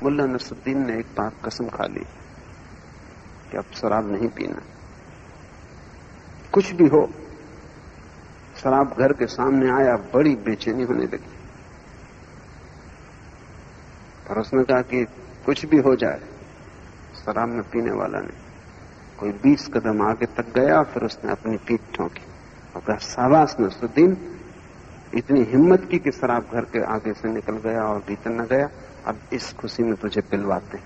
मुल्ला नसरुद्दीन ने एक बार कसम खा ली कि अब शराब नहीं पीना। कुछ भी हो, शराब घर के सामने आया, बड़ी बेचैनी होने लगी। पर उसने कहा कि कुछ भी हो जाए, शराब में पीने वाला नहीं। कोई 20 कदम आगे तक गया, फिर उसने अपनी पीठ ठोंकी और कहा, शाबाश नसरुद्दीन, इतनी हिम्मत की कि शराब घर के आगे से निकल गया और भीतर न गया। अब इस खुशी में तुझे पिलवाते।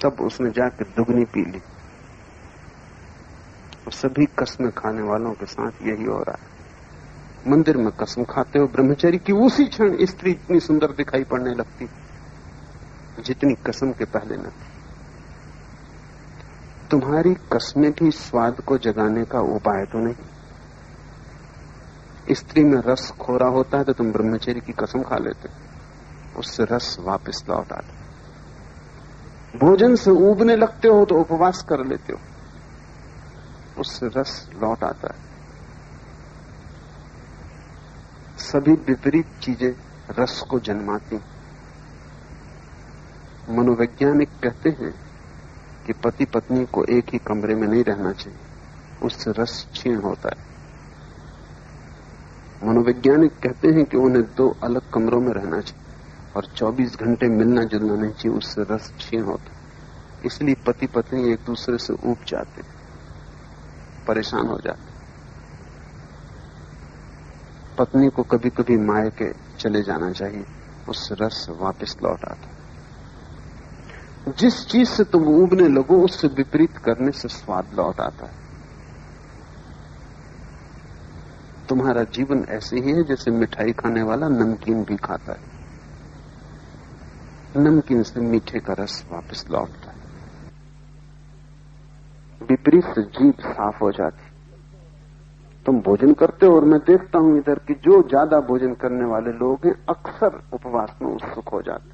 तब उसने जाकर दुगनी पी ली। और सभी कसमें खाने वालों के साथ यही हो रहा है। मंदिर में कसम खाते हो ब्रह्मचर्य की, उसी क्षण स्त्री इतनी सुंदर दिखाई पड़ने लगती जितनी कसम के पहले न थी। तुम्हारी कसमें भी स्वाद को जगाने का उपाय तो नहीं। स्त्री में रस खोरा होता है तो तुम ब्रह्मचर्य की कसम खा लेते, उससे रस वापस लौट आता। भोजन से ऊबने लगते हो तो उपवास कर लेते हो, उससे रस लौट आता है। सभी विपरीत चीजें रस को जन्माती। मनोवैज्ञानिक कहते हैं कि पति पत्नी को एक ही कमरे में नहीं रहना चाहिए, उससे रस क्षीण होता है। मनोवैज्ञानिक कहते हैं कि उन्हें 2 अलग कमरों में रहना चाहिए और 24 घंटे मिलना जुलना नहीं चाहिए, उससे रस क्षीण होता है। इसलिए पति पत्नी एक दूसरे से ऊब जाते, परेशान हो जाते। पत्नी को कभी कभी मायके चले जाना चाहिए, उससे रस वापस लौट आता। जिस चीज से तुम ऊबने लगो उससे विपरीत करने से स्वाद लौट आता है। तुम्हारा जीवन ऐसे ही है जैसे मिठाई खाने वाला नमकीन भी खाता है, नमकीन से मीठे का रस वापस लौटता है। विपरीत से जीभ साफ हो जाती। तुम भोजन करते हो और मैं देखता हूं इधर कि जो ज्यादा भोजन करने वाले लोग हैं अक्सर उपवास में उत्सुक हो जाते।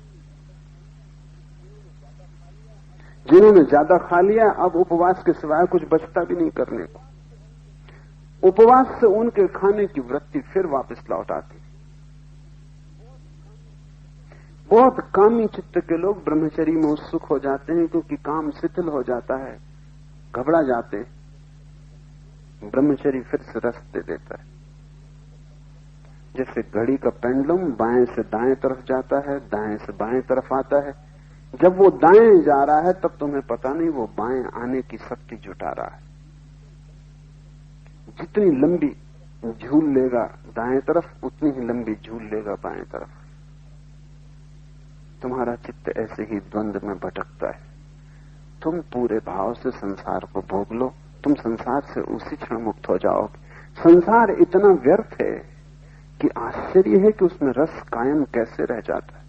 जिन्होंने ज्यादा खा लिया अब उपवास के सिवाय कुछ बचता भी नहीं करने को। उपवास से उनके खाने की वृत्ति फिर वापस लौट आती। बहुत कामी चित्त के लोग ब्रह्मचर्य में उत्सुक हो जाते हैं क्योंकि काम शिथिल हो जाता है, घबरा जाते। ब्रह्मचर्य फिर से रस दे देता है। जैसे घड़ी का पेंडुलम बाएं से दाएं तरफ जाता है, दाएं से बाएं तरफ आता है। जब वो दाएं जा रहा है तब तुम्हें पता नहीं वो बाएं आने की शक्ति जुटा रहा है। जितनी लंबी झूल लेगा दाएं तरफ उतनी ही लंबी झूल लेगा बाएं तरफ। तुम्हारा चित्त ऐसे ही द्वंद्व में भटकता है। तुम पूरे भाव से संसार को भोग लो, तुम संसार से उसी क्षण मुक्त हो जाओगे। संसार इतना व्यर्थ है कि आश्चर्य है कि उसमें रस कायम कैसे रह जाता है।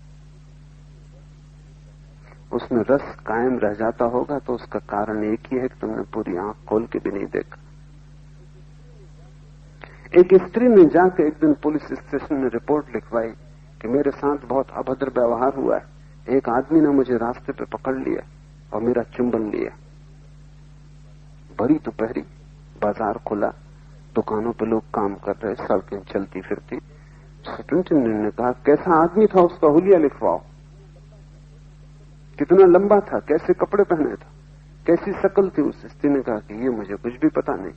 उसमें रस कायम रह जाता होगा तो उसका कारण एक ही है कि तुमने पूरी आंख खोल के भी नहीं देखा। एक स्त्री ने जाकर एक दिन पुलिस स्टेशन में रिपोर्ट लिखवाई कि मेरे साथ बहुत अभद्र व्यवहार हुआ है। एक आदमी ने मुझे रास्ते पे पकड़ लिया और मेरा चुंबन लिया। बड़ी दोपहरी, बाजार खुला, दुकानों पे लोग काम कर रहे, सड़कें चलती फिरती। सुप्रिंटेंडेंट ने कहा, कैसा आदमी था, उसका हुलिया लिखवाओ। कितना लंबा था, कैसे कपड़े पहने था, कैसी शक्ल थी। उस स्त्री ने कहा कि ये मुझे कुछ भी पता नहीं।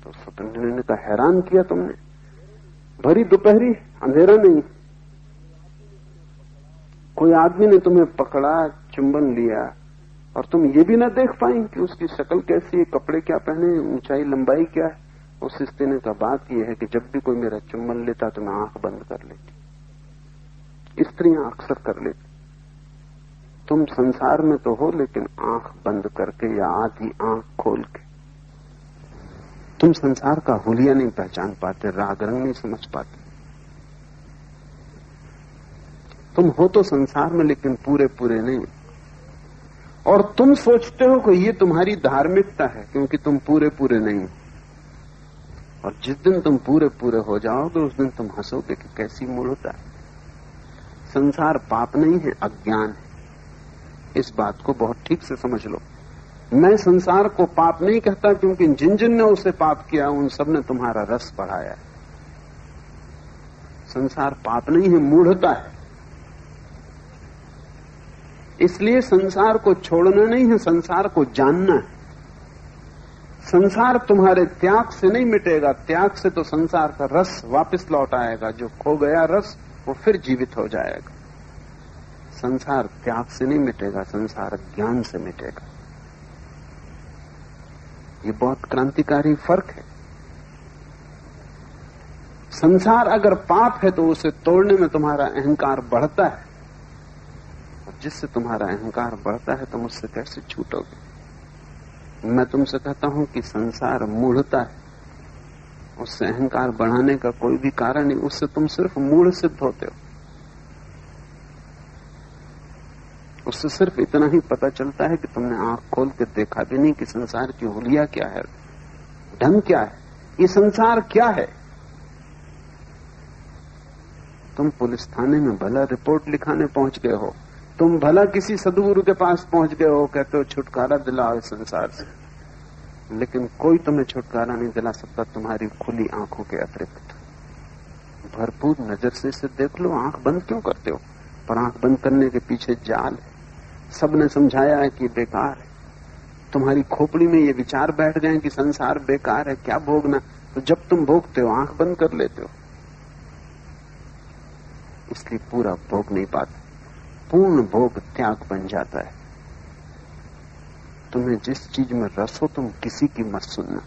तो सुप्रिंटेंडेंट ने कहा, हैरान किया तुमने, भरी दोपहरी, अंधेरा नहीं, कोई आदमी ने तुम्हें पकड़ा, चुंबन लिया और तुम ये भी ना देख पाई कि उसकी शक्ल कैसी है, कपड़े क्या पहने, ऊंचाई लंबाई क्या है। उस स्त्री ने कहा, बात यह है कि जब भी कोई मेरा चुंबन लेता तो मैं आंख बंद कर लेती। स्त्रियां अक्सर कर लेती। तुम संसार में तो हो लेकिन आंख बंद करके या आधी आंख खोल के। तुम संसार का हुलिया नहीं पहचान पाते, राग रंग नहीं समझ पाते। तुम हो तो संसार में लेकिन पूरे पूरे नहीं। और तुम सोचते हो कि ये तुम्हारी धार्मिकता है क्योंकि तुम पूरे पूरे नहीं। और जिस दिन तुम पूरे पूरे हो जाओगे उस दिन तुम हंसोगे कि कैसी मूढ़ता है। संसार पाप नहीं है, अज्ञान है। इस बात को बहुत ठीक से समझ लो। मैं संसार को पाप नहीं कहता क्योंकि जिन जिन ने उसे पाप किया उन सब ने तुम्हारा रस बढ़ाया है। संसार पाप नहीं है, मूढ़ता है। इसलिए संसार को छोड़ना नहीं है, संसार को जानना है। संसार तुम्हारे त्याग से नहीं मिटेगा, त्याग से तो संसार का रस वापस लौट आएगा। जो खो गया रस वो फिर जीवित हो जाएगा। संसार त्याग से नहीं मिटेगा, संसार ज्ञान से मिटेगा। ये बहुत क्रांतिकारी फर्क है। संसार अगर पाप है तो उसे तोड़ने में तुम्हारा अहंकार बढ़ता है, और जिससे तुम्हारा अहंकार बढ़ता है तुम उससे कैसे छूटोगे। मैं तुमसे कहता हूं कि संसार मूढ़ता है, उससे अहंकार बढ़ाने का कोई भी कारण नहीं, उससे तुम सिर्फ मूढ़ सिद्ध होते हो। उससे सिर्फ इतना ही पता चलता है कि तुमने आंख खोल के देखा भी नहीं कि संसार की हुलिया क्या है, ढंग क्या है, ये संसार क्या है। तुम पुलिस थाने में भला रिपोर्ट लिखाने पहुंच गए हो, तुम भला किसी सदगुरु के पास पहुंच गए हो, कहते हो छुटकारा दिलाओ इस संसार से, लेकिन कोई तुम्हें छुटकारा नहीं दिला सकता तुम्हारी खुली आंखों के अतिरिक्त। भरपूर नजर से इसे देख लो। आंख बंद क्यों करते हो? पर आंख बंद करने के पीछे जाल है। सबने समझाया है कि बेकार है, तुम्हारी खोपड़ी में ये विचार बैठ गए कि संसार बेकार है, क्या भोगना। तो जब तुम भोगते हो आंख बंद कर लेते हो, इसलिए पूरा भोग नहीं पाते। पूर्ण भोग त्याग बन जाता है। तुम्हें जिस चीज में रस हो तुम किसी की मत सुनना,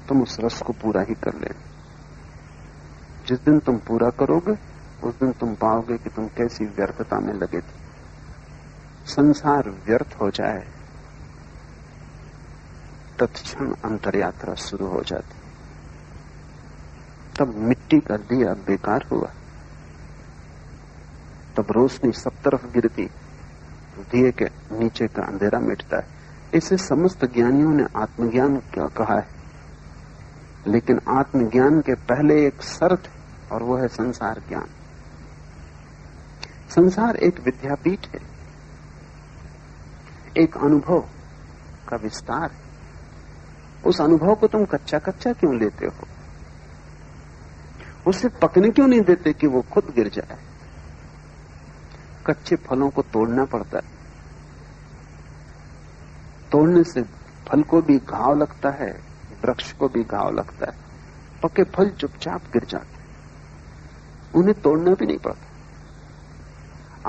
तुम उस रस को पूरा ही कर लेना। जिस दिन तुम पूरा करोगे उस दिन तुम पाओगे कि तुम कैसी व्यर्थता में लगे थे। संसार व्यर्थ हो जाए तत्क्षण अंतरयात्रा शुरू हो जाती। तब मिट्टी का दिया बेकार हुआ, तब रोशनी सब तरफ गिरती, दिए के नीचे का अंधेरा मिटता है। इसे समस्त ज्ञानियों ने आत्मज्ञान क्या कहा है, लेकिन आत्मज्ञान के पहले एक शर्त है और वो है संसार ज्ञान। संसार एक विद्यापीठ है, एक अनुभव का विस्तार है। उस अनुभव को तुम कच्चा कच्चा क्यों लेते हो? उसे पकने क्यों नहीं देते कि वो खुद गिर जाए? कच्चे फलों को तोड़ना पड़ता है, तोड़ने से फल को भी घाव लगता है, वृक्ष को भी घाव लगता है। पके फल चुपचाप गिर जाते हैं, उन्हें तोड़ना भी नहीं पड़ता।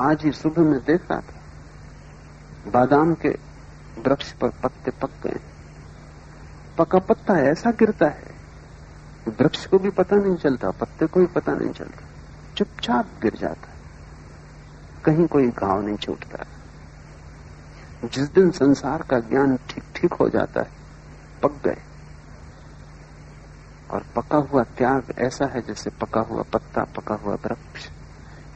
आज ही सुबह में देख रहा था, बादाम के वृक्ष पर पत्ते पक गए। पका पत्ता ऐसा गिरता है वृक्ष को भी पता नहीं चलता, पत्ते को भी पता नहीं चलता, चुपचाप गिर जाता है, कहीं कोई घाव नहीं छूटता। जिस दिन संसार का ज्ञान ठीक ठीक हो जाता है, पक गए। और पका हुआ त्याग ऐसा है जैसे पका हुआ पत्ता, पका हुआ वृक्ष,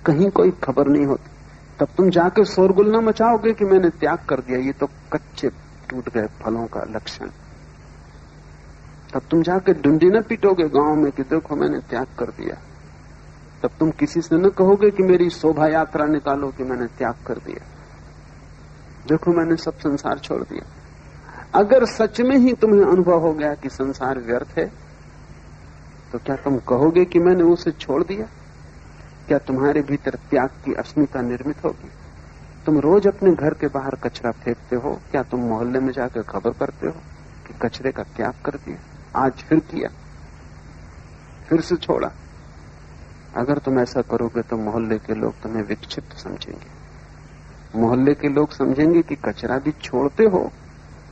कहीं कोई खबर नहीं होती। तब तुम जाकर शोरगुल न मचाओगे कि मैंने त्याग कर दिया, ये तो कच्चे टूट गए फलों का लक्षण। तब तुम जाकर डुंडी न पीटोगे गांव में कि देखो मैंने त्याग कर दिया। तब तुम किसी से न कहोगे कि मेरी शोभा यात्रा निकालो कि मैंने त्याग कर दिया, देखो मैंने सब संसार छोड़ दिया। अगर सच में ही तुम्हें अनुभव हो गया कि संसार व्यर्थ है, तो क्या तुम कहोगे कि मैंने उसे छोड़ दिया? क्या तुम्हारे भीतर त्याग की अस्मिता निर्मित होगी? तुम रोज अपने घर के बाहर कचरा फेंकते हो, क्या तुम मोहल्ले में जाकर खबर करते हो कि कचरे का त्याग कर दिया? आज फिर किया, फिर से छोड़ा। अगर तुम ऐसा करोगे तो मोहल्ले के लोग तुम्हें विक्षिप्त समझेंगे। मोहल्ले के लोग समझेंगे कि कचरा भी छोड़ते हो,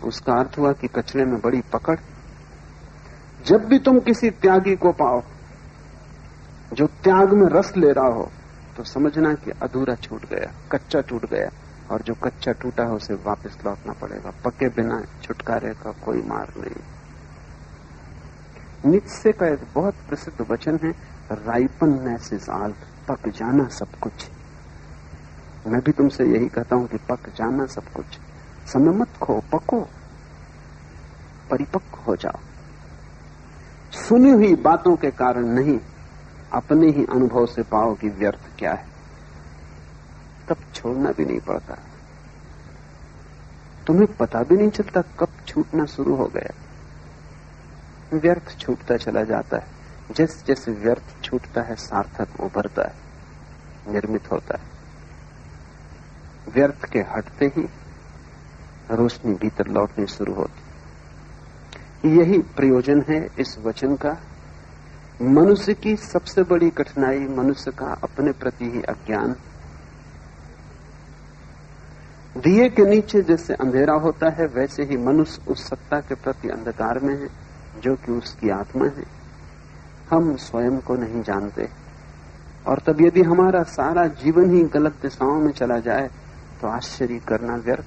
उसका अर्थ हुआ कि कचरे में बड़ी पकड़। जब भी तुम किसी त्यागी को पाओ जो त्याग में रस ले रहा हो, तो समझना कि अधूरा छूट गया, कच्चा टूट गया, और जो कच्चा टूटा है उसे वापस लौटना पड़ेगा। पके बिना छुटकारे का कोई मार्ग नहीं। नीत्शे का एक बहुत प्रसिद्ध वचन है, राइपननेस इज ऑल, पक जाना सब कुछ। मैं भी तुमसे यही कहता हूं कि पक जाना सब कुछ। समय मत खो, पको, परिपक्व हो जाओ। सुनी हुई बातों के कारण नहीं, अपने ही अनुभव से पाओ कि व्यर्थ क्या है, तब छोड़ना भी नहीं पड़ता। तुम्हें पता भी नहीं चलता कब छूटना शुरू हो गया। व्यर्थ छूटता चला जाता है। जैसे जैसे व्यर्थ छूटता है सार्थक उभरता है, निर्मित होता है। व्यर्थ के हटते ही रोशनी भीतर लौटनी शुरू होती। यही प्रयोजन है इस वचन का। मनुष्य की सबसे बड़ी कठिनाई मनुष्य का अपने प्रति ही अज्ञान। दिए के नीचे जैसे अंधेरा होता है, वैसे ही मनुष्य उस सत्ता के प्रति अंधकार में है जो कि उसकी आत्मा है। हम स्वयं को नहीं जानते, और तब यदि हमारा सारा जीवन ही गलत दिशाओं में चला जाए तो आश्चर्य करना व्यर्थ।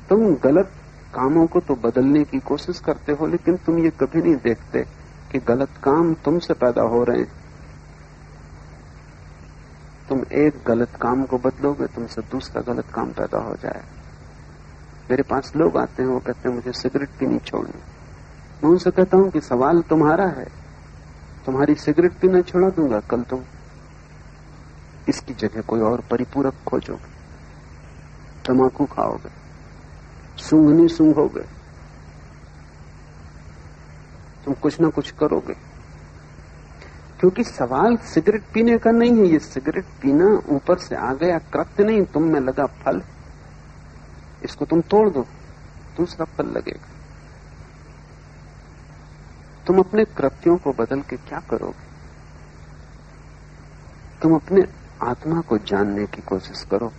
तुम गलत कामों को तो बदलने की कोशिश करते हो, लेकिन तुम ये कभी नहीं देखते कि गलत काम तुमसे पैदा हो रहे हैं। तुम एक गलत काम को बदलोगे, तुमसे दूसरा गलत काम पैदा हो जाए। मेरे पास लोग आते हैं, वो कहते हैं मुझे सिगरेट पीनी छोड़नी। मैं उनसे कहता हूं कि सवाल तुम्हारा है, तुम्हारी सिगरेट पीना छोड़ा दूंगा, कल तुम इसकी जगह कोई और परिपूरक खोजोगे, तंबाकू खाओगे, सूंघनी सूंघोगे, तुम कुछ ना कुछ करोगे। क्योंकि सवाल सिगरेट पीने का नहीं है। ये सिगरेट पीना ऊपर से आ गया कृत्य नहीं, तुम में लगा फल। इसको तुम तोड़ दो, दूसरा फल लगेगा। तुम अपने कृत्यों को बदल के क्या करोगे? तुम अपने आत्मा को जानने की कोशिश करो।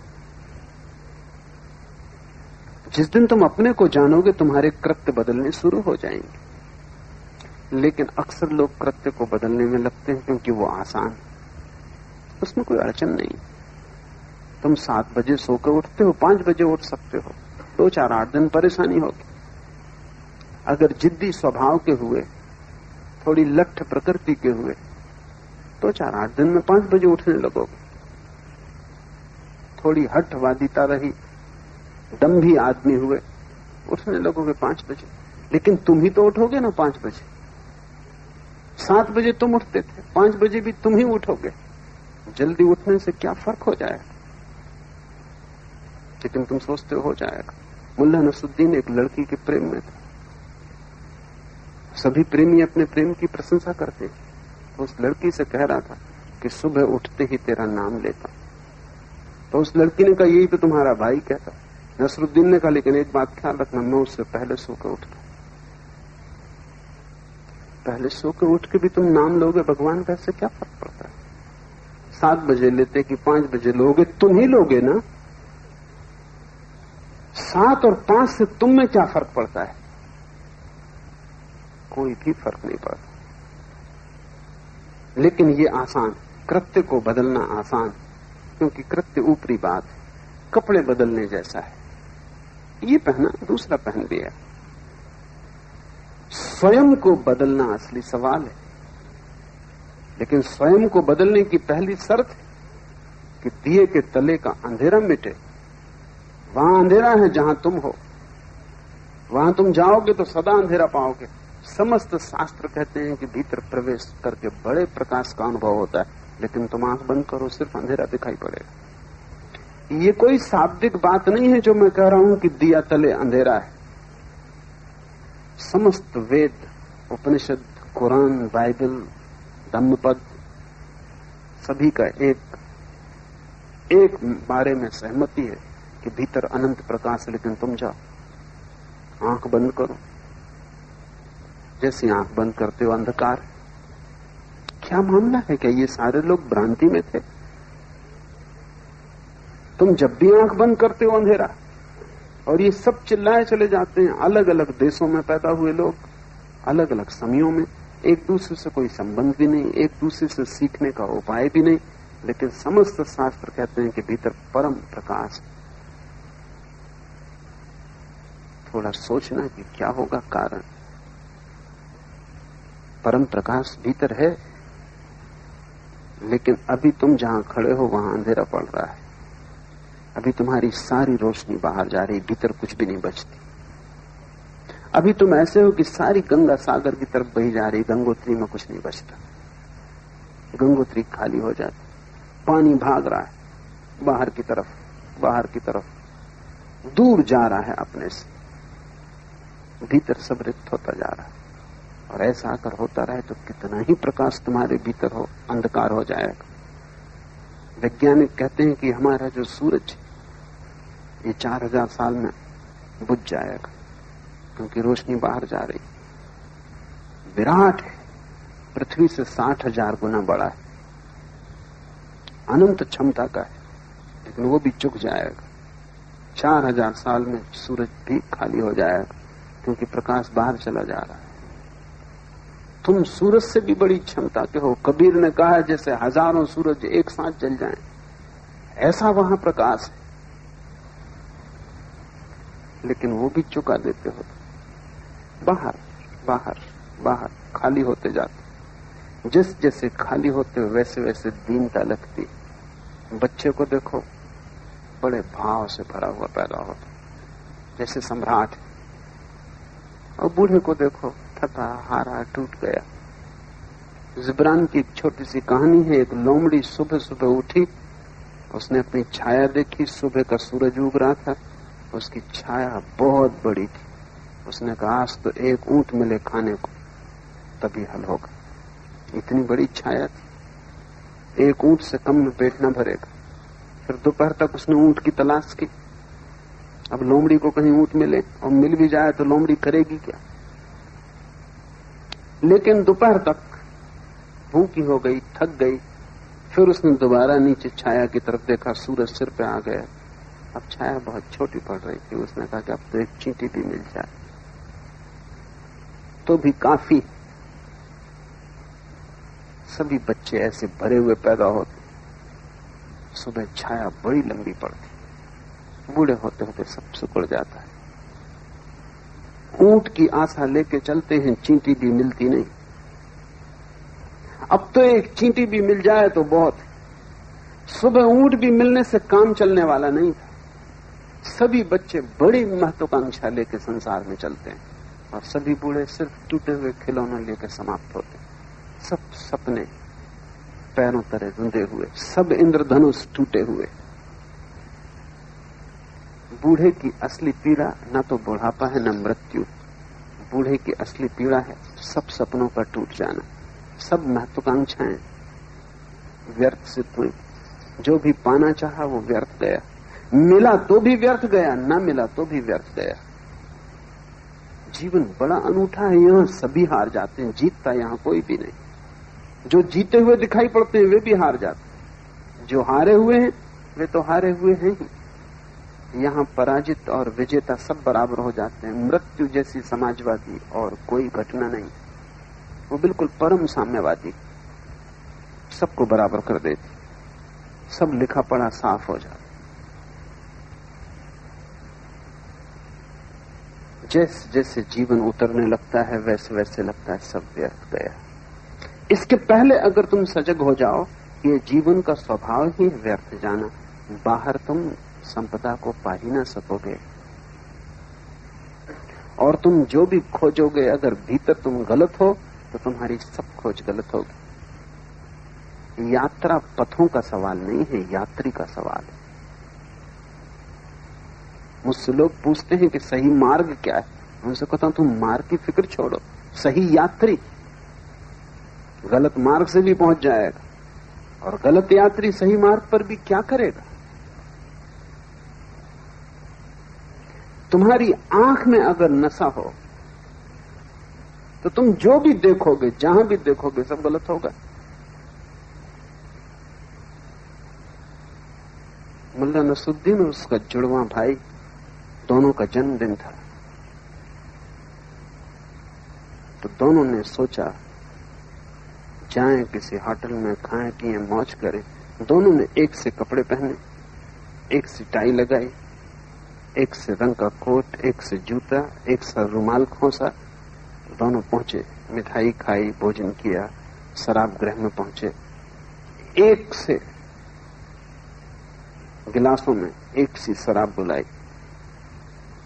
जिस दिन तुम अपने को जानोगे, तुम्हारे कृत्य बदलने शुरू हो जाएंगे। लेकिन अक्सर लोग कृत्य को बदलने में लगते हैं क्योंकि वो आसान, उसमें कोई अड़चन नहीं। तुम 7 बजे सो के उठते हो, 5 बजे उठ सकते हो, 2, 4, 8 दिन परेशानी होगी। अगर जिद्दी स्वभाव के हुए, थोड़ी लठ प्रकृति के हुए, 2, 4, 8 दिन में 5 बजे उठने लगोगे। थोड़ी हठवादिता रही, दम्भी आदमी हुए, उठने लगोगे 5 बजे। लेकिन तुम ही तो उठोगे ना 5 बजे। 7 बजे तुम उठते थे, 5 बजे भी तुम ही उठोगे। जल्दी उठने से क्या फर्क हो जाएगा? लेकिन तुम सोचते हो जाएगा। मुल्ला नसरुद्दीन एक लड़की के प्रेम में था। सभी प्रेमी अपने प्रेम की प्रशंसा करते। तो उस लड़की से कह रहा था कि सुबह उठते ही तेरा नाम लेता। तो उस लड़की ने कहा यही तो तुम्हारा भाई कहता। नसरुद्दीन ने कहा लेकिन एक बात ख्याल रखना, मैं उससे पहले सोकर उठता। पहले सोकर उठ के भी तुम नाम लोगे भगवान का, इससे क्या फर्क पड़ता है? 7 बजे लेते कि 5 बजे लोगे, तुम ही लोगे ना। 7 और 5 से तुम में क्या फर्क पड़ता है? कोई भी फर्क नहीं पड़ता। लेकिन ये आसान, कृत्य को बदलना आसान, क्योंकि कृत्य ऊपरी बात है, कपड़े बदलने जैसा है। ये पहना दूसरा पहन लिया। स्वयं को बदलना असली सवाल है। लेकिन स्वयं को बदलने की पहली शर्त है कि दिए के तले का अंधेरा मिटे। वहां अंधेरा है जहां तुम हो, वहां तुम जाओगे तो सदा अंधेरा पाओगे। समस्त शास्त्र कहते हैं कि भीतर प्रवेश करके बड़े प्रकाश का अनुभव होता है, लेकिन तुम आंख बंद करो सिर्फ अंधेरा दिखाई पड़ेगा। ये कोई शाब्दिक बात नहीं है जो मैं कह रहा हूं कि दिया तले अंधेरा है। समस्त वेद, उपनिषद, कुरान, बाइबल, धम्मपद, सभी का एक बारे में सहमति है कि भीतर अनंत प्रकाश है। लेकिन तुम जाओ, आंख बंद करो, जैसी आंख बंद करते हो अंधकार। क्या मामला है? क्या ये सारे लोग भ्रांति में थे? तुम जब भी आंख बंद करते हो अंधेरा, और ये सब चिल्लाए चले जाते हैं। अलग अलग देशों में पैदा हुए लोग, अलग अलग समयों में, एक दूसरे से कोई संबंध भी नहीं, एक दूसरे से सीखने का उपाय भी नहीं, लेकिन समस्त शास्त्र कहते हैं कि भीतर परम प्रकाश। थोड़ा सोचना कि क्या होगा कारण। परम प्रकाश भीतर है, लेकिन अभी तुम जहां खड़े हो वहां अंधेरा पड़ रहा है। अभी तुम्हारी सारी रोशनी बाहर जा रही, भीतर कुछ भी नहीं बचती। अभी तुम ऐसे हो कि सारी गंगा सागर की तरफ बही जा रही, गंगोत्री में कुछ नहीं बचता। गंगोत्री खाली हो जाती, पानी भाग रहा है बाहर की तरफ, बाहर की तरफ, दूर जा रहा है अपने से। भीतर सब रिक्त होता जा रहा है और ऐसा अगर होता रहे तो कितना ही प्रकाश तुम्हारे भीतर हो, अंधकार हो जाएगा। वैज्ञानिक कहते हैं कि हमारा जो सूरज ये 4000 साल में बुझ जाएगा, क्योंकि रोशनी बाहर जा रही। विराट है, पृथ्वी से 60,000 गुना बड़ा है, अनंत क्षमता का है, लेकिन वो भी चुक जाएगा। 4000 साल में सूरज भी खाली हो जाएगा, क्योंकि प्रकाश बाहर चला जा रहा है। तुम सूरज से भी बड़ी क्षमता के हो। कबीर ने कहा है जैसे हजारों सूरज एक साथ जल जाएं, ऐसा वहां प्रकाश है, लेकिन वो भी चुका देते हो। बाहर बाहर बाहर खाली होते जाते। जिस जैसे खाली होते वैसे वैसे दीनता लगती। बच्चे को देखो, बड़े भाव से भरा हुआ पैदा होता, जैसे सम्राट। और बूढ़े को देखो, थका हारा टूट गया। जिब्रान की एक छोटी सी कहानी है। एक लोमड़ी सुबह सुबह उठी, उसने अपनी छाया देखी। सुबह का सूरज उग रहा था, उसकी छाया बहुत बड़ी थी। उसने कहा आज तो एक ऊंट मिले खाने को तभी हल होगा। इतनी बड़ी छाया थी, एक ऊंट से कम में पेट न भरेगा। फिर दोपहर तक उसने ऊंट की तलाश की। अब लोमड़ी को कहीं ऊंट मिले, और मिल भी जाए तो लोमड़ी करेगी क्या। लेकिन दोपहर तक भूखी हो गई, थक गई। फिर उसने दोबारा नीचे छाया की तरफ देखा, सूरज सिर पे आ गया। अब छाया बहुत छोटी पड़ रही थी। उसने कहा कि अब तो एक चींटी भी मिल जाए तो भी काफी। सभी बच्चे ऐसे भरे हुए पैदा होते। सुबह छाया बड़ी लंबी पड़ती, बूढ़े होते होते सब सिकुड़ जाता है। ऊंट की आशा लेके चलते हैं, चींटी भी मिलती नहीं। अब तो एक चींटी भी मिल जाए तो बहुत। सुबह ऊंट भी मिलने से काम चलने वाला नहीं था। सभी बच्चे बड़ी महत्वाकांक्षा लेके संसार में चलते हैं, और सभी बूढ़े सिर्फ टूटे हुए खिलौने लेकर समाप्त होते हैं। सब सपने पैरों तले रुंधे हुए, सब इंद्रधनुष टूटे हुए। बूढ़े की असली पीड़ा न तो बुढ़ापा है न मृत्यु। बूढ़े की असली पीड़ा है सब सपनों का टूट जाना, सब महत्वाकांक्षाएं व्यर्थ सिद्ध हुई। जो भी पाना चाहा वो व्यर्थ गया, मिला तो भी व्यर्थ गया, न मिला तो भी व्यर्थ गया। जीवन बड़ा अनूठा है, यहां सभी हार जाते हैं, जीतता यहां कोई भी नहीं। जो जीते हुए दिखाई पड़ते हैं वे भी हार जाते हैं, जो हारे हुए हैं वे तो हारे हुए हैं ही। यहां पराजित और विजेता सब बराबर हो जाते हैं। मृत्यु जैसी समाजवादी और कोई घटना नहीं, वो बिल्कुल परम साम्यवादी, सबको बराबर कर देती, सब लिखा पढ़ा साफ हो जाता। जैसे जैसे जीवन उतरने लगता है वैसे वैसे लगता है सब व्यर्थ गया। इसके पहले अगर तुम सजग हो जाओ कि ये जीवन का स्वभाव ही व्यर्थ जाना, बाहर तुम संपदा को पा ही ना सकोगे। और तुम जो भी खोजोगे, अगर भीतर तुम गलत हो तो तुम्हारी सब खोज गलत होगी। यात्रा पथों का सवाल नहीं है, यात्री का सवाल है। मुझसे लोग पूछते हैं कि सही मार्ग क्या है। उनसे कहता हूं तुम मार्ग की फिक्र छोड़ो, सही यात्री गलत मार्ग से भी पहुंच जाएगा, और गलत यात्री सही मार्ग पर भी क्या करेगा। तुम्हारी आंख में अगर नशा हो तो तुम जो भी देखोगे, जहां भी देखोगे, सब गलत होगा। मुल्ला नसरुद्दीन और उसका जुड़वां भाई, दोनों का जन्मदिन था। तो दोनों ने सोचा जाएं किसी होटल में, खाएं पिए मौज करें। दोनों ने एक से कपड़े पहने, एक से टाई लगाई, एक से रंग का कोट, एक से जूता, एक से रुमाल खोसा। दोनों पहुंचे, मिठाई खाई, भोजन किया, शराब गृह में पहुंचे। एक से गिलासों में एक सी शराब बुलाई।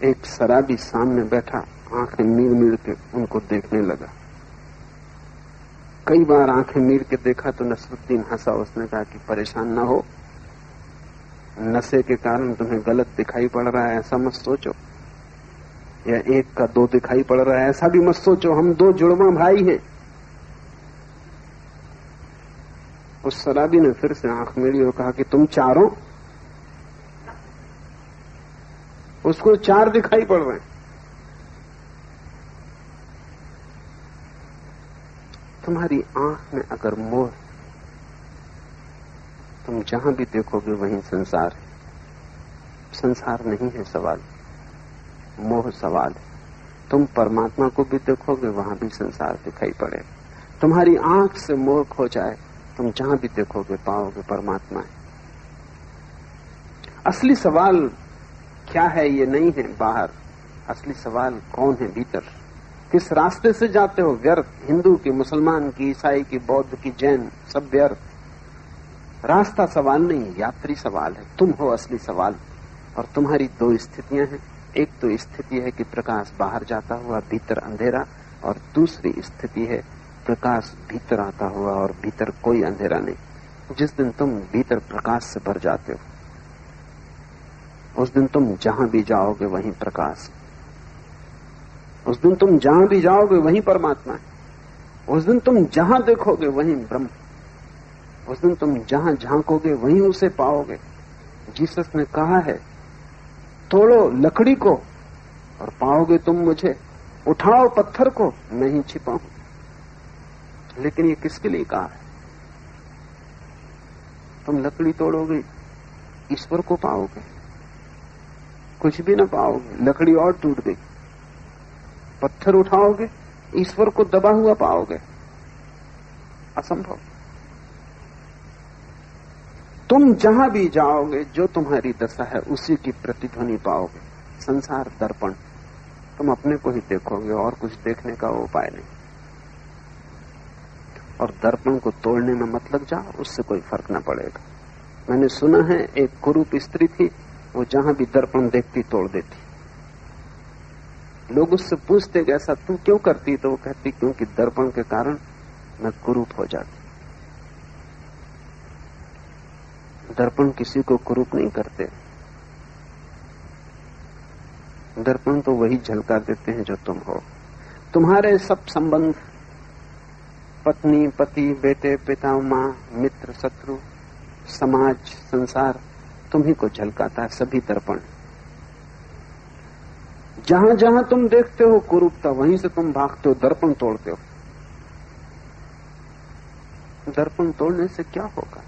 एक शराबी सामने बैठा, आंखें मीर मीर के उनको देखने लगा। कई बार आंखें मीर के देखा तो नसरुद्दीन हंसा। उसने कहा कि परेशान ना हो, नशे के कारण तुम्हें गलत दिखाई पड़ रहा है, ऐसा मत सोचो। या एक का दो दिखाई पड़ रहा है, ऐसा भी मत सोचो। हम दो जुड़वा भाई हैं। उस शराबी ने फिर से आंख मेली और कहा कि तुम चारों? उसको चार दिखाई पड़ रहे हैं। तुम्हारी आंख में अगर मोह, तुम जहां भी देखोगे वहीं संसार है। संसार नहीं है सवाल, मोह सवाल है। तुम परमात्मा को भी देखोगे वहां भी संसार दिखाई पड़ेगा। तुम्हारी आंख से मोह खो जाए, तुम जहां भी देखोगे पाओगे परमात्मा है। असली सवाल क्या है ये नहीं है बाहर, असली सवाल कौन है भीतर। किस रास्ते से जाते हो? व्यर्थ। हिंदू की, मुसलमान की, ईसाई की, बौद्ध की, जैन, सब व्यर्थ। रास्ता सवाल नहीं, यात्री सवाल है। तुम हो असली सवाल। और तुम्हारी दो स्थितियां हैं। एक तो स्थिति है कि प्रकाश बाहर जाता हुआ भीतर अंधेरा, और दूसरी स्थिति है प्रकाश भीतर आता हुआ और भीतर कोई अंधेरा नहीं। जिस दिन तुम भीतर प्रकाश से भर जाते हो, उस दिन तुम जहां भी जाओगे वहीं प्रकाश। उस दिन तुम जहां भी जाओगे वहीं परमात्मा है। उस दिन तुम जहां देखोगे वहीं ब्रह्म। उस दिन तुम जहां झांकोगे वहीं उसे पाओगे। जीसस ने कहा है, तोड़ो लकड़ी को और पाओगे तुम मुझे, उठाओ पत्थर को, मैं ही छिपा हूं। लेकिन ये किसके लिए कहा है? तुम लकड़ी तोड़ोगे, ईश्वर को पाओगे? कुछ भी ना पाओगे, लकड़ी और टूट गई। पत्थर उठाओगे, ईश्वर को दबा हुआ पाओगे? असंभव। तुम जहां भी जाओगे, जो तुम्हारी दशा है उसी की प्रतिध्वनि पाओगे। संसार दर्पण, तुम अपने को ही देखोगे और कुछ देखने का उपाय नहीं। और दर्पण को तोड़ने में मत लग जाओ, उससे कोई फर्क न पड़ेगा। मैंने सुना है एक कुरूप स्त्री थी, वो जहां भी दर्पण देखती तोड़ देती। लोग उससे पूछते कि ऐसा तू क्यों करती? तो वो कहती क्योंकि दर्पण के कारण मैं कुरूप हो जाती। दर्पण किसी को कुरूप नहीं करते। दर्पण तो वही झलका देते हैं जो तुम हो। तुम्हारे सब संबंध, पत्नी, पति, बेटे, पिता, मां, मित्र, शत्रु, समाज, संसार, तुम्ही को झलकाता है। सभी दर्पण। जहां जहां तुम देखते हो कुरूपता, वहीं से तुम भागते हो, दर्पण तोड़ते हो। दर्पण तोड़ने से क्या होगा?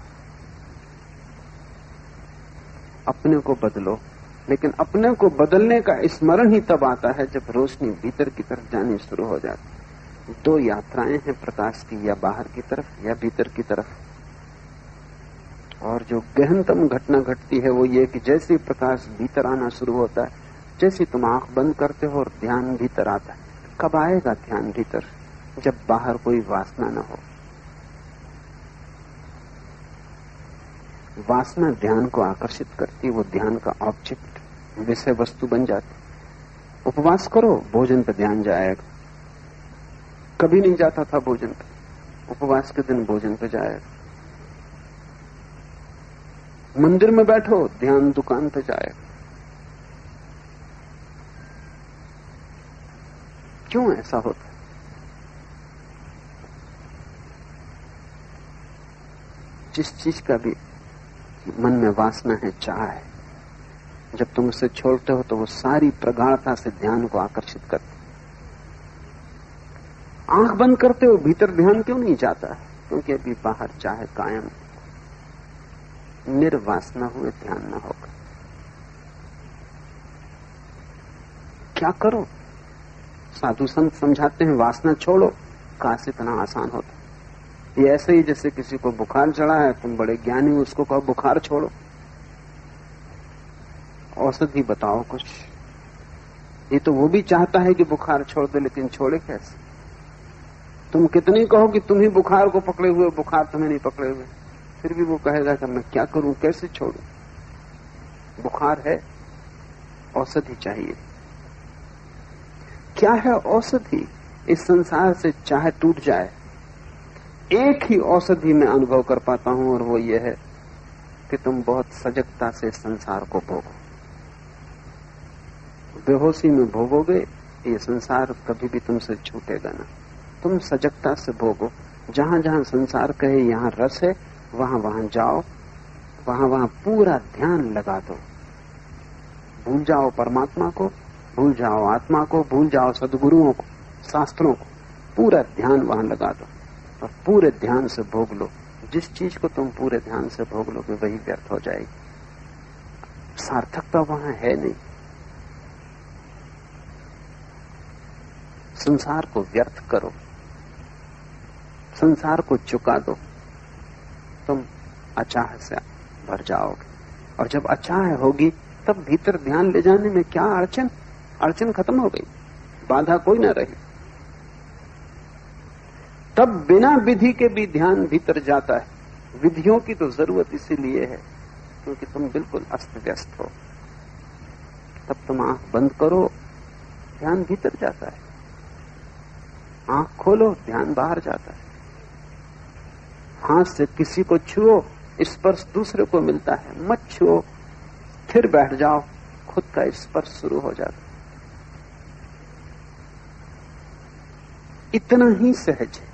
अपने को बदलो। लेकिन अपने को बदलने का स्मरण ही तब आता है जब रोशनी भीतर की तरफ जानी शुरू हो जाती। दो यात्राएं हैं प्रकाश की, या बाहर की तरफ या भीतर की तरफ। और जो गहनतम घटना घटती है वो ये कि जैसे प्रकाश भीतर आना शुरू होता है, जैसे तुम आंख बंद करते हो और ध्यान भीतर आता है। कब आएगा ध्यान भीतर? जब बाहर कोई वासना न हो। वासना ध्यान को आकर्षित करती, वो ध्यान का ऑब्जेक्ट, विषय वस्तु बन जाती। उपवास करो, भोजन पर ध्यान जाएगा। कभी नहीं जाता था भोजन पे, उपवास के दिन भोजन पे जाएगा। मंदिर में बैठो, ध्यान दुकान पे जाएगा। क्यों ऐसा होता है? जिस चीज का भी मन में वासना है, चाह है, जब तुम उसे छोड़ते हो तो वो सारी प्रगाढ़ता से ध्यान को आकर्षित करती। आंख बंद करते हो, भीतर ध्यान क्यों नहीं जाता? क्योंकि अभी बाहर चाहे कायम, निर्वासना हुए ध्यान न होगा। क्या करो? साधु संत समझाते हैं वासना छोड़ो। काश इतना आसान होता। ये ऐसे ही जैसे किसी को बुखार चढ़ा है, तुम बड़े ज्ञानी, उसको कहो बुखार छोड़ो, औषधि बताओ कुछ। ये तो वो भी चाहता है कि बुखार छोड़ दे, लेकिन छोड़े कैसे? तुम कितनी कहो कि तुम ही बुखार को पकड़े हुए, बुखार तुम्हें नहीं पकड़े हुए, फिर भी वो कहेगा कि मैं क्या करूं, कैसे छोड़ूं? बुखार है, औषधि चाहिए। क्या है औषधि? इस संसार से चाहे टूट जाए, एक ही औषधि मैं अनुभव कर पाता हूं, और वो ये है कि तुम बहुत सजगता से संसार को भोगो। बेहोशी में भोगोगे, ये संसार कभी भी तुमसे छूटेगा ना। तुम सजगता से भोगो। जहां जहां संसार कहे यहाँ रस है, वहां वहां जाओ, वहां वहां पूरा ध्यान लगा दो। भूल जाओ परमात्मा को, भूल जाओ आत्मा को, भूल जाओ सद्गुरुओं को, शास्त्रों को, पूरा ध्यान वहां लगा दो और पूरे ध्यान से भोग लो। जिस चीज को तुम पूरे ध्यान से भोग लोगे वही व्यर्थ हो जाएगी। सार्थकता वहां है नहीं। संसार को व्यर्थ करो, संसार को चुका दो, तुम अचाह से भर जाओगे। और जब अचाह होगी तब भीतर ध्यान ले जाने में क्या अड़चन? अड़चन खत्म हो गई, बाधा कोई ना रही। तब बिना विधि के भी ध्यान भीतर जाता है। विधियों की तो जरूरत इसीलिए है क्योंकि तुम बिल्कुल अस्त व्यस्त हो। तब तुम आंख बंद करो, ध्यान भीतर जाता है। आंख खोलो, ध्यान बाहर जाता है। हाथ से किसी को छुओ, स्पर्श दूसरे को मिलता है। मत छुओ, फिर बैठ जाओ, खुद का स्पर्श शुरू हो जाता है। इतना ही सहज है,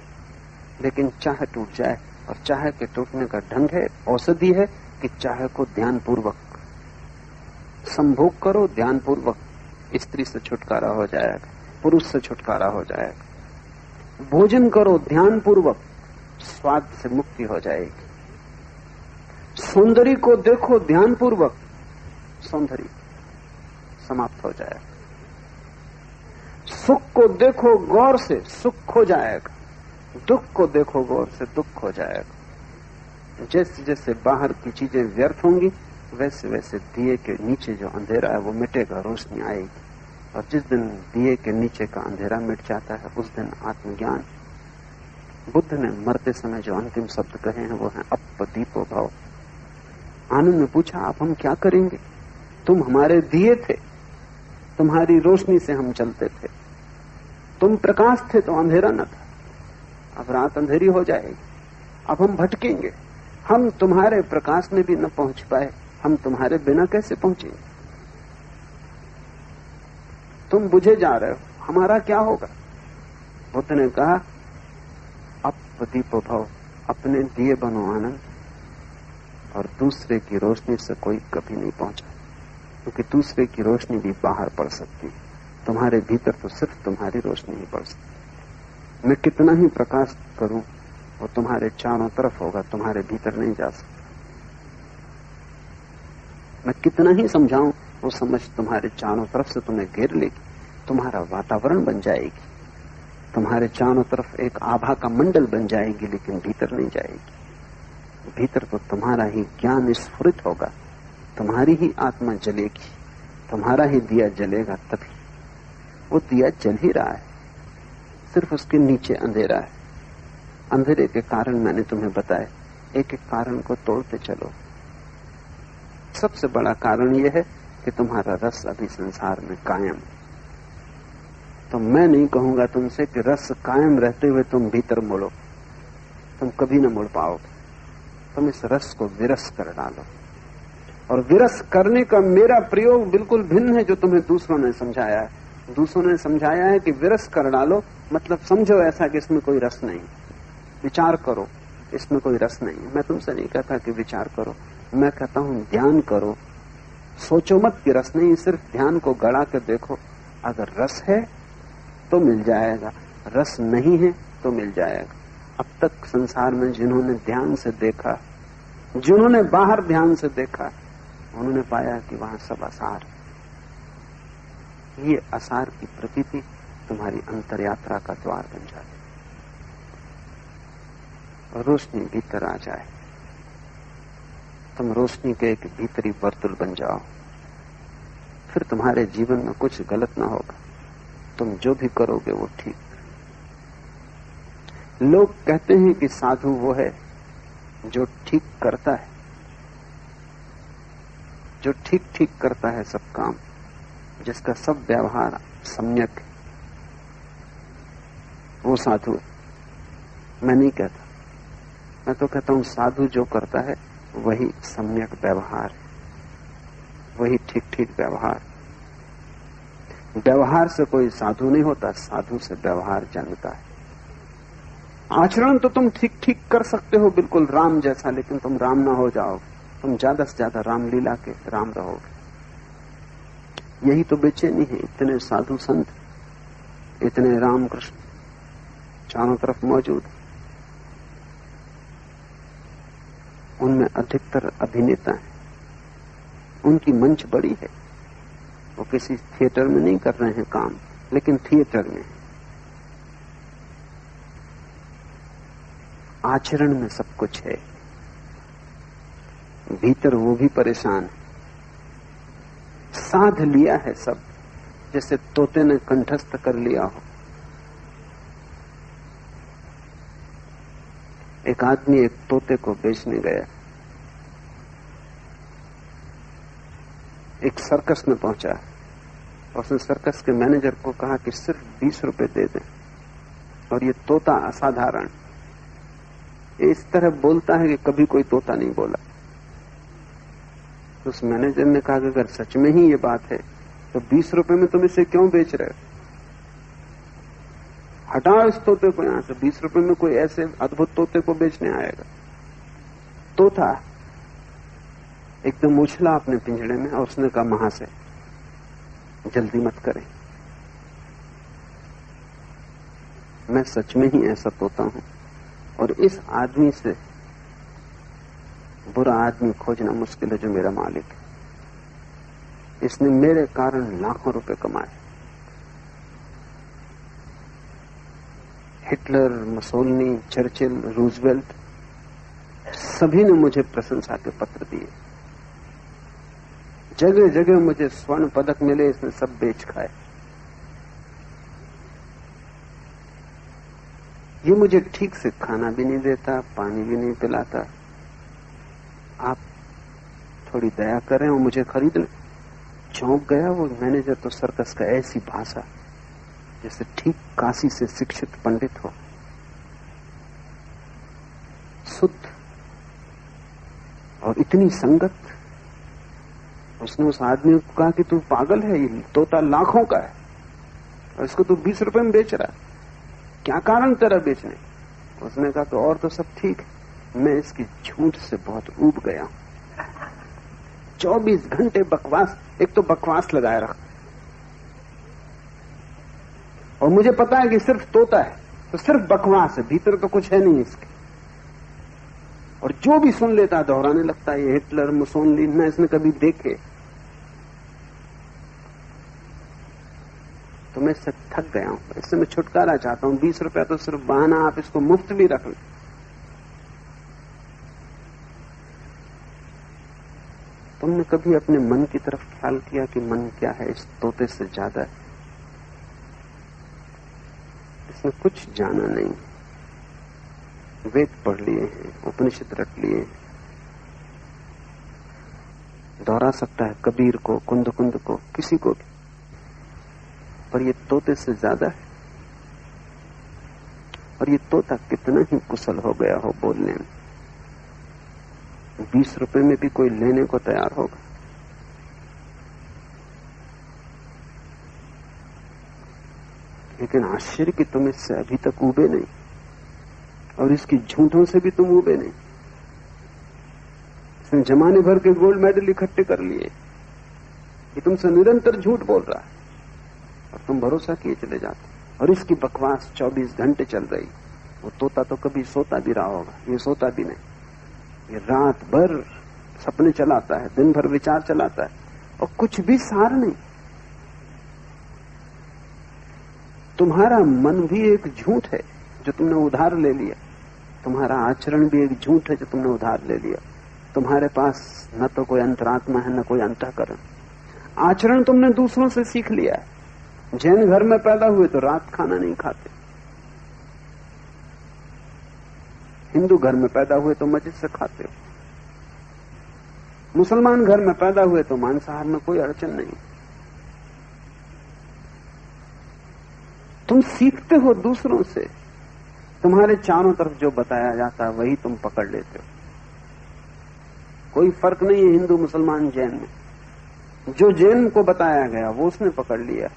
लेकिन चाह टूट जाए। और चाह के टूटने का ढंग है, औषधि है कि चाह को ध्यानपूर्वक संभोग करो। ध्यानपूर्वक स्त्री से छुटकारा हो जाएगा, पुरुष से छुटकारा हो जाएगा। भोजन करो ध्यानपूर्वक, स्वाद से मुक्ति हो जाएगी। सौंदर्य को देखो ध्यानपूर्वक, सौंदर्य समाप्त हो जाएगा। सुख को देखो गौर से, सुख खो जाएगा। दुख को देखो गौर से, दुख हो जाएगा। जैसे जैसे बाहर की चीजें व्यर्थ होंगी, वैसे वैसे दिए के नीचे जो अंधेरा है वो मिटेगा, रोशनी आएगी। और जिस दिन दिए के नीचे का अंधेरा मिट जाता है, उस दिन आत्मज्ञान। बुद्ध ने मरते समय जो अंतिम शब्द कहे हैं वो है अपदीपो भव। आनंद ने पूछा, आप हम क्या करेंगे? तुम हमारे दिए थे, तुम्हारी रोशनी से हम चलते थे। तुम प्रकाश थे तो अंधेरा न था। अब रात अंधेरी हो जाएगी, अब हम भटकेंगे। हम तुम्हारे प्रकाश में भी न पहुंच पाए, हम तुम्हारे बिना कैसे पहुंचेंगे? तुम बुझे जा रहे हो, हमारा क्या होगा? बुद्ध ने कहा, अपदीपो भव, अपने दिए बनो आनंद। और दूसरे की रोशनी से कोई कभी नहीं पहुंचा, क्योंकि दूसरे की रोशनी भी बाहर पड़ सकती है। तुम्हारे भीतर तो सिर्फ तुम्हारी रोशनी ही पड़ सकती है। मैं कितना ही प्रकाश करूं, वो तुम्हारे चारों तरफ होगा, तुम्हारे भीतर नहीं जा सकता। मैं कितना ही समझाऊं, वो समझ तुम्हारे चारों तरफ से तुम्हें घेर लेगी, तुम्हारा वातावरण बन जाएगी, तुम्हारे चारों तरफ एक आभा का मंडल बन जाएगी, लेकिन भीतर नहीं जाएगी। भीतर तो तुम्हारा ही ज्ञान स्फुरित होगा, तुम्हारी ही आत्मा जलेगी, तुम्हारा ही दिया जलेगा। तभी वो दिया जल ही रहा है, सिर्फ उसके नीचे अंधेरा है। अंधेरे के कारण मैंने तुम्हें बताया, एक एक कारण को तोड़ते चलो। सबसे बड़ा कारण यह है कि तुम्हारा रस अभी संसार में कायम है। तो मैं नहीं कहूंगा तुमसे कि रस कायम रहते हुए तुम भीतर मुड़ो, तुम कभी न मुड़ पाओगे। तुम इस रस को विरस कर डालो। और विरस करने का मेरा प्रयोग बिल्कुल भिन्न है जो तुम्हें दूसरों ने समझाया है। दूसरों ने समझाया है कि विरस कर डालो, मतलब समझो ऐसा कि इसमें कोई रस नहीं, विचार करो इसमें कोई रस नहीं। मैं तुमसे नहीं कहता कि विचार करो, मैं कहता हूं ध्यान करो। सोचो मत कि रस नहीं, सिर्फ ध्यान को गड़ा कर देखो। अगर रस है तो मिल जाएगा, रस नहीं है तो मिल जाएगा। अब तक संसार में जिन्होंने ध्यान से देखा, जिन्होंने बाहर ध्यान से देखा, उन्होंने पाया कि वहां सब आसार है। ये आसार की प्रतीति तुम्हारी अंतर यात्रा का द्वार बन जाती, रोशनी भीतर आ जाए, तुम रोशनी के एक भीतरी वर्तुल बन जाओ। फिर तुम्हारे जीवन में कुछ गलत ना होगा, तुम जो भी करोगे वो ठीक। लोग कहते हैं कि साधु वो है जो ठीक करता है, जो ठीक ठीक करता है सब काम, जिसका सब व्यवहार सम्यक है, वो साधु है। मैं नहीं कहता, मैं तो कहता हूं साधु जो करता है वही सम्यक व्यवहार है, वही ठीक ठीक व्यवहार। व्यवहार से कोई साधु नहीं होता, साधु से व्यवहार जन्मता है। आचरण तो तुम ठीक ठीक कर सकते हो बिल्कुल राम जैसा, लेकिन तुम राम ना हो जाओगे, तुम ज्यादा से ज्यादा रामलीला के राम रहोगे। यही तो बेचैनी है। इतने साधु संत, इतने रामकृष्ण चारों तरफ मौजूद, उनमें अधिकतर अभिनेता हैं। उनकी मंच बड़ी है, वो किसी थिएटर में नहीं कर रहे हैं काम, लेकिन थिएटर में आचरण में सब कुछ है। भीतर वो भी परेशान है, साध लिया है सब, जैसे तोते ने कंठस्थ कर लिया हो। एक आदमी एक तोते को बेचने गया, एक सर्कस में पहुंचा और उसने सर्कस के मैनेजर को कहा कि सिर्फ 20 रुपए दे दें, और ये तोता असाधारण इस तरह बोलता है कि कभी कोई तोता नहीं बोला। तो उस मैनेजर ने कहा कि अगर सच में ही ये बात है तो 20 रुपए में तुम इसे क्यों बेच रहे हो? हटाओ इस तोते को यहां से, 20 रुपए में कोई ऐसे अद्भुत तोते को बेचने आएगा? तोता एकदम उछला अपने पिंजड़े में और उसने कहा वहां से जल्दी मत करें, मैं सच में ही ऐसा तोता हूं और इस आदमी से बुरा आदमी खोजना मुश्किल है जो मेरा मालिक है। इसने मेरे कारण लाखों रुपए कमाए। हिटलर, मुसोलिनी, चर्चिल, रूजवेल्ट सभी ने मुझे प्रशंसा के पत्र दिए, जगह जगह मुझे स्वर्ण पदक मिले, इसने सब बेच खाए। ये मुझे ठीक से खाना भी नहीं देता, पानी भी नहीं पिलाता। आप थोड़ी दया करें और मुझे खरीद लें। चौंक गया वो मैनेजर तो सर्कस का, ऐसी भाषा जैसे ठीक काशी से शिक्षित पंडित हो, शुद्ध और इतनी संगत। उसने उस आदमी को कहा कि तू पागल है, ये तोता लाखों का है और इसको तू 20 रुपए में बेच रहा है, क्या कारण तेरा बेचने? उसने कहा कि और तो सब ठीक है, मैं इसकी झूठ से बहुत ऊब गया हूं। 24 घंटे बकवास, एक तो बकवास लगाए रखा, और मुझे पता है कि सिर्फ तोता है तो सिर्फ बकवास है, भीतर तो कुछ है नहीं इसके। और जो भी सुन लेता दोहराने लगता है, ये हिटलर, मुसोलिनी ना इसने कभी देखे। तो मैं इससे थक गया हूं, इससे मैं छुटकारा चाहता हूं। 20 रुपया तो सिर्फ बहाना, आप इसको मुफ्त भी रख लें। तुमने कभी अपने मन की तरफ ख्याल किया कि मन क्या है इस तोते से ज्यादा है? इसने कुछ जाना नहीं, वेद पढ़ लिए हैं, उपनिषद रट लिए, दोहरा सकता है कबीर को, कुंद कुंद को, किसी को भी, पर ये तोते से ज्यादा है। और ये तोता कितना ही कुशल हो गया हो बोलने में, 20 रुपए में भी कोई लेने को तैयार होगा। लेकिन आश्चर्य कि तुम इससे अभी तक उबे नहीं, और इसकी झूठों से भी तुम उबे नहीं। इसने जमाने भर के गोल्ड मेडल इकट्ठे कर लिए, ये तुमसे निरंतर झूठ बोल रहा है और तुम भरोसा किए चले जाते। और इसकी बकवास 24 घंटे चल रही। वो तोता तो कभी सोता भी रहा होगा, ये सोता भी नहीं, ये रात भर सपने चलाता है, दिन भर विचार चलाता है और कुछ भी सार नहीं। तुम्हारा मन भी एक झूठ है जो तुमने उधार ले लिया, तुम्हारा आचरण भी एक झूठ है जो तुमने उधार ले लिया। तुम्हारे पास न तो कोई अंतरात्मा है, न कोई अंतःकरण। आचरण तुमने दूसरों से सीख लिया है। जैन घर में पैदा हुए तो रात खाना नहीं खाते, हिंदू घर में पैदा हुए तो मस्जिद से खाते हो, मुसलमान घर में पैदा हुए तो मांसाहार में कोई अड़चन नहीं। तुम सीखते हो दूसरों से, तुम्हारे चारों तरफ जो बताया जाता है वही तुम पकड़ लेते हो। कोई फर्क नहीं है हिंदू, मुसलमान, जैन में। जो जैन को बताया गया वो उसने पकड़ लिया,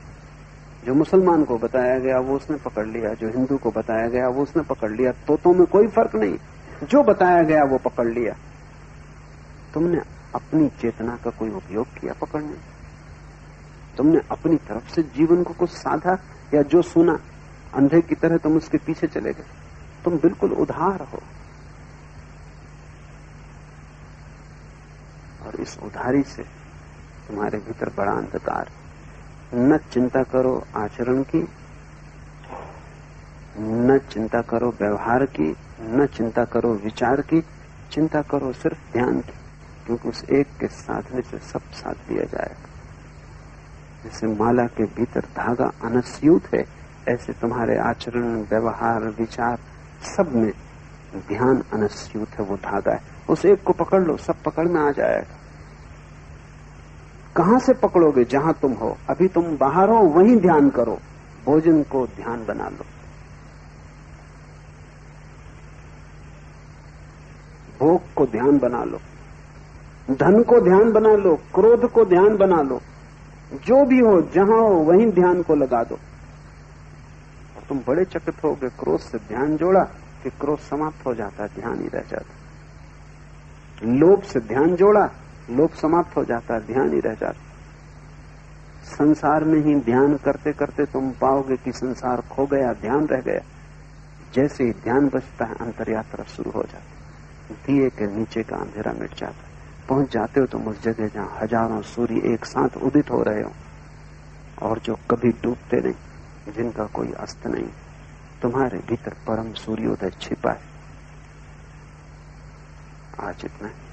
जो मुसलमान को बताया गया वो उसने पकड़ लिया, जो हिंदू को बताया गया वो उसने पकड़ लिया। तोतों में कोई फर्क नहीं, जो बताया गया वो पकड़ लिया। तुमने अपनी चेतना का कोई उपयोग किया पकड़ने? तुमने अपनी तरफ से जीवन को कुछ साधा, या जो सुना अंधे की तरह तुम उसके पीछे चले गए? तुम बिल्कुल उधार हो, और इस उधारी से तुम्हारे भीतर बड़ा अंधकार। न चिंता करो आचरण की, न चिंता करो व्यवहार की, न चिंता करो विचार की, चिंता करो सिर्फ ध्यान की, क्योंकि उस एक के साधने से सब साथ दिया जाएगा। जैसे माला के भीतर धागा अनस्यूत है, ऐसे तुम्हारे आचरण, व्यवहार, विचार सब में ध्यान अनस्यूत है, वो धागा है। उस एक को पकड़ लो, सब पकड़ में आ जाएगा। कहां से पकड़ोगे? जहां तुम हो। अभी तुम बाहर हो, वहीं ध्यान करो। भोजन को ध्यान बना लो, भोग को ध्यान बना लो, धन को ध्यान बना लो, क्रोध को ध्यान बना लो। जो भी हो, जहां हो, वहीं ध्यान को लगा दो। और तुम बड़े चकित होगे, क्रोध से ध्यान जोड़ा कि क्रोध समाप्त हो जाता है, ध्यान ही रह जाता। लोभ से ध्यान जोड़ा, लोभ समाप्त हो जाता है, ध्यान ही रह जाता। संसार में ही ध्यान करते करते तुम पाओगे कि संसार खो गया, ध्यान रह गया। जैसे ही ध्यान बचता है, अंतर यात्रा शुरू हो जाती। दिए के नीचे का अंधेरा मिट जाता है। पहुंच जाते हो तुम उस जगह जहां हजारों सूर्य एक साथ उदित हो रहे हो, और जो कभी डूबते नहीं, जिनका कोई अस्त नहीं। तुम्हारे भीतर परम सूर्योदय छिपा है। आज इतना है।